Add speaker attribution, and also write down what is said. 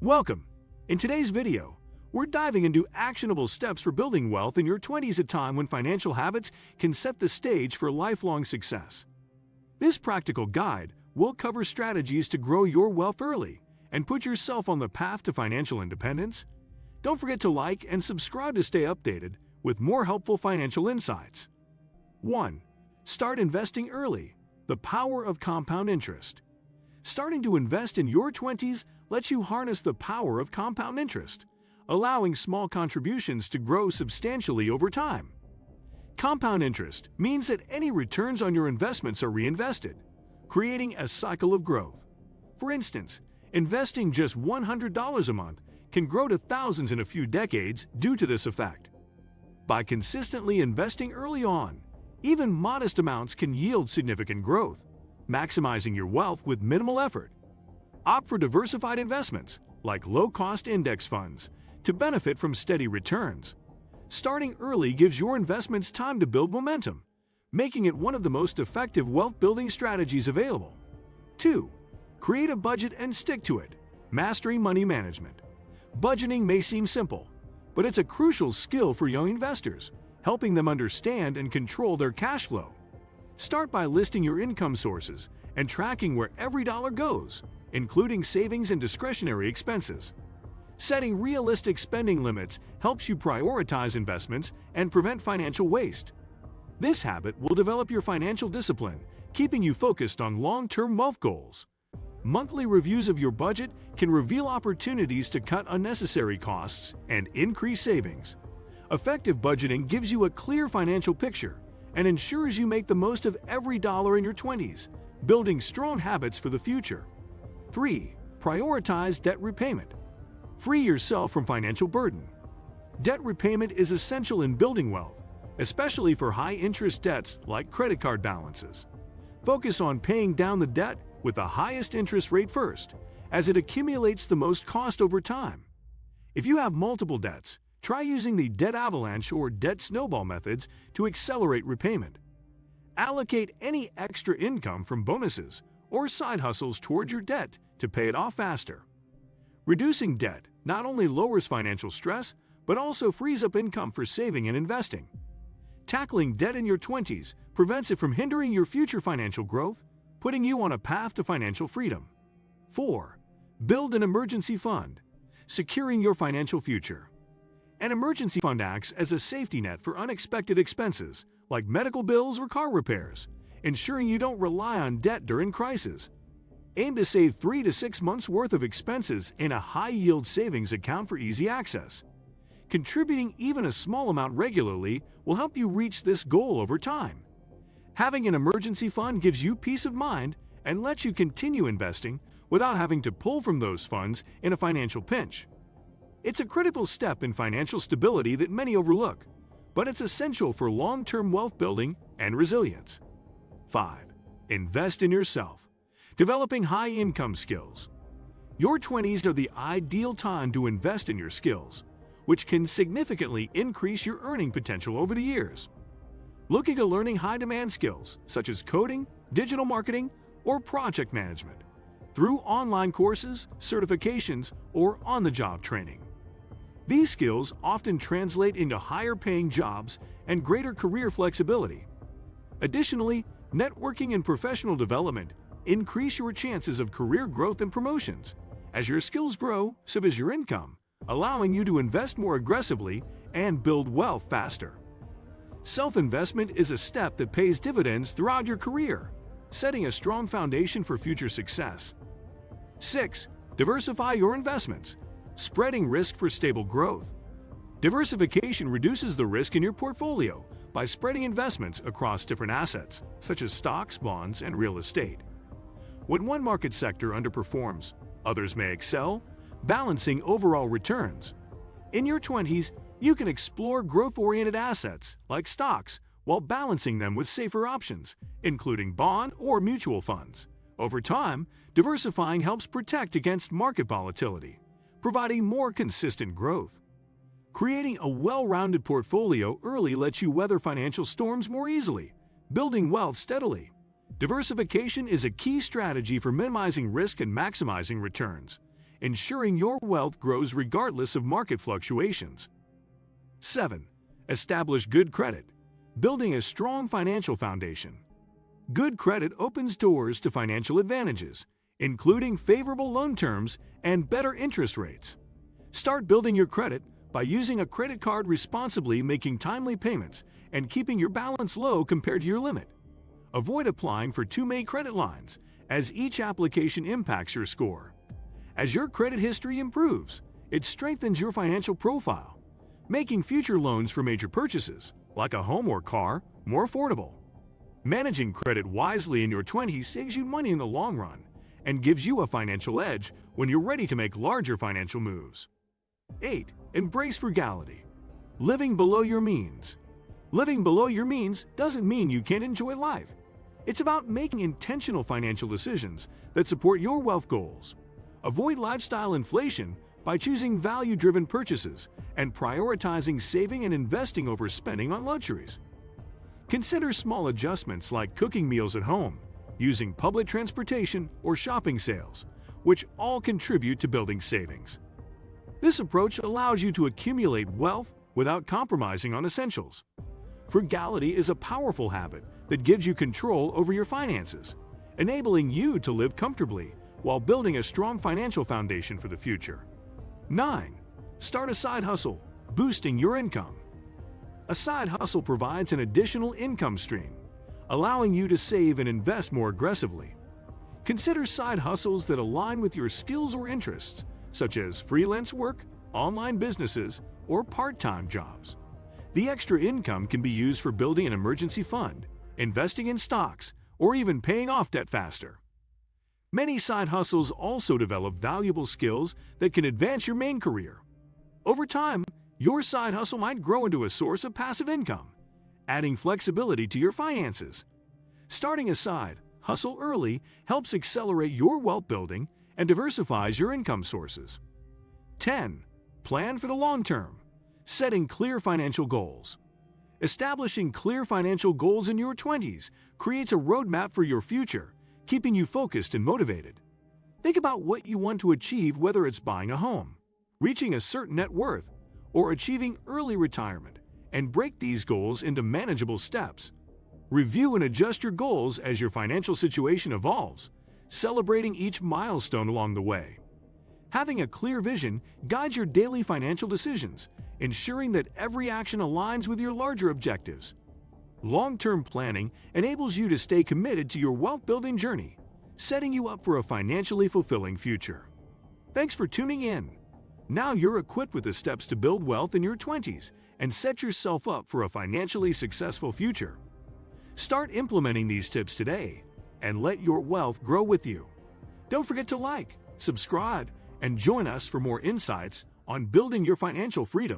Speaker 1: Welcome! In today's video, we're diving into actionable steps for building wealth in your 20s, a time when financial habits can set the stage for lifelong success. This practical guide will cover strategies to grow your wealth early and put yourself on the path to financial independence. Don't forget to like and subscribe to stay updated with more helpful financial insights. 1. Start investing early. The power of compound interest. Starting to invest in your 20s lets you harness the power of compound interest, allowing small contributions to grow substantially over time. Compound interest means that any returns on your investments are reinvested, creating a cycle of growth. For instance, investing just $100 a month can grow to thousands in a few decades due to this effect. By consistently investing early on, even modest amounts can yield significant growth, maximizing your wealth with minimal effort. Opt for diversified investments, like low-cost index funds, to benefit from steady returns. Starting early gives your investments time to build momentum, making it one of the most effective wealth-building strategies available. 2. Create a budget and stick to it. Mastering money management. Budgeting may seem simple, but it's a crucial skill for young investors, helping them understand and control their cash flow. Start by listing your income sources and tracking where every dollar goes, including savings and discretionary expenses. Setting realistic spending limits helps you prioritize investments and prevent financial waste. This habit will develop your financial discipline, keeping you focused on long-term wealth goals. Monthly reviews of your budget can reveal opportunities to cut unnecessary costs and increase savings. Effective budgeting gives you a clear financial picture and ensures you make the most of every dollar in your 20s, building strong habits for the future. 3. Prioritize debt repayment. Free yourself from financial burden. Debt repayment is essential in building wealth, especially for high-interest debts like credit card balances. Focus on paying down the debt with the highest interest rate first, as it accumulates the most cost over time. If you have multiple debts, try using the debt avalanche or debt snowball methods to accelerate repayment. Allocate any extra income from bonuses or side hustles toward your debt to pay it off faster. Reducing debt not only lowers financial stress, but also frees up income for saving and investing. Tackling debt in your 20s prevents it from hindering your future financial growth, putting you on a path to financial freedom. 4. Build an emergency fund. Securing your financial future. An emergency fund acts as a safety net for unexpected expenses, like medical bills or car repairs, ensuring you don't rely on debt during crises. Aim to save 3 to 6 months' worth of expenses in a high-yield savings account for easy access. Contributing even a small amount regularly will help you reach this goal over time. Having an emergency fund gives you peace of mind and lets you continue investing without having to pull from those funds in a financial pinch. It's a critical step in financial stability that many overlook, but it's essential for long-term wealth building and resilience. 5. Invest in yourself. Developing high-income skills. Your 20s are the ideal time to invest in your skills, which can significantly increase your earning potential over the years. Look into learning high-demand skills such as coding, digital marketing, or project management through online courses, certifications, or on-the-job training. These skills often translate into higher-paying jobs and greater career flexibility. Additionally, networking and professional development increase your chances of career growth and promotions. As your skills grow, so does your income, allowing you to invest more aggressively and build wealth faster. Self-investment is a step that pays dividends throughout your career, setting a strong foundation for future success. 6. Diversify your investments. Spreading risk for stable growth. Diversification reduces the risk in your portfolio by spreading investments across different assets, such as stocks, bonds, and real estate. When one market sector underperforms, others may excel, balancing overall returns. In your 20s, you can explore growth-oriented assets like stocks while balancing them with safer options, including bond or mutual funds. Over time, diversifying helps protect against market volatility, providing more consistent growth. Creating a well-rounded portfolio early lets you weather financial storms more easily, building wealth steadily. Diversification is a key strategy for minimizing risk and maximizing returns, ensuring your wealth grows regardless of market fluctuations. 7. Establish good credit, building a strong financial foundation. Good credit opens doors to financial advantages, including favorable loan terms and better interest rates. Start building your credit by using a credit card responsibly, making timely payments, and keeping your balance low compared to your limit. Avoid applying for too many credit lines, as each application impacts your score. As your credit history improves, it strengthens your financial profile, making future loans for major purchases, like a home or car, more affordable. Managing credit wisely in your 20s saves you money in the long run and gives you a financial edge when you're ready to make larger financial moves. 8. Embrace frugality. Living below your means. Living below your means doesn't mean you can't enjoy life. It's about making intentional financial decisions that support your wealth goals. Avoid lifestyle inflation by choosing value-driven purchases and prioritizing saving and investing over spending on luxuries. Consider small adjustments like cooking meals at home, using public transportation, or shopping sales, which all contribute to building savings. This approach allows you to accumulate wealth without compromising on essentials. Frugality is a powerful habit that gives you control over your finances, enabling you to live comfortably while building a strong financial foundation for the future. 9. Start a side hustle, boosting your income. A side hustle provides an additional income stream, allowing you to save and invest more aggressively. Consider side hustles that align with your skills or interests, such as freelance work, online businesses, or part-time jobs. The extra income can be used for building an emergency fund, investing in stocks, or even paying off debt faster. Many side hustles also develop valuable skills that can advance your main career. Over time, your side hustle might grow into a source of passive income, adding flexibility to your finances. Starting a side hustle early helps accelerate your wealth building and diversifies your income sources. 10. Plan for the long term. Setting clear financial goals. Establishing clear financial goals in your 20s creates a roadmap for your future, keeping you focused and motivated. Think about what you want to achieve, whether it's buying a home, reaching a certain net worth, or achieving early retirement, and break these goals into manageable steps. Review and adjust your goals as your financial situation evolves, celebrating each milestone along the way. Having a clear vision guides your daily financial decisions, ensuring that every action aligns with your larger objectives. Long-term planning enables you to stay committed to your wealth-building journey, setting you up for a financially fulfilling future. Thanks for tuning in. Now you're equipped with the steps to build wealth in your 20s and set yourself up for a financially successful future. Start implementing these tips today and let your wealth grow with you. Don't forget to like, subscribe, and join us for more insights on building your financial freedom.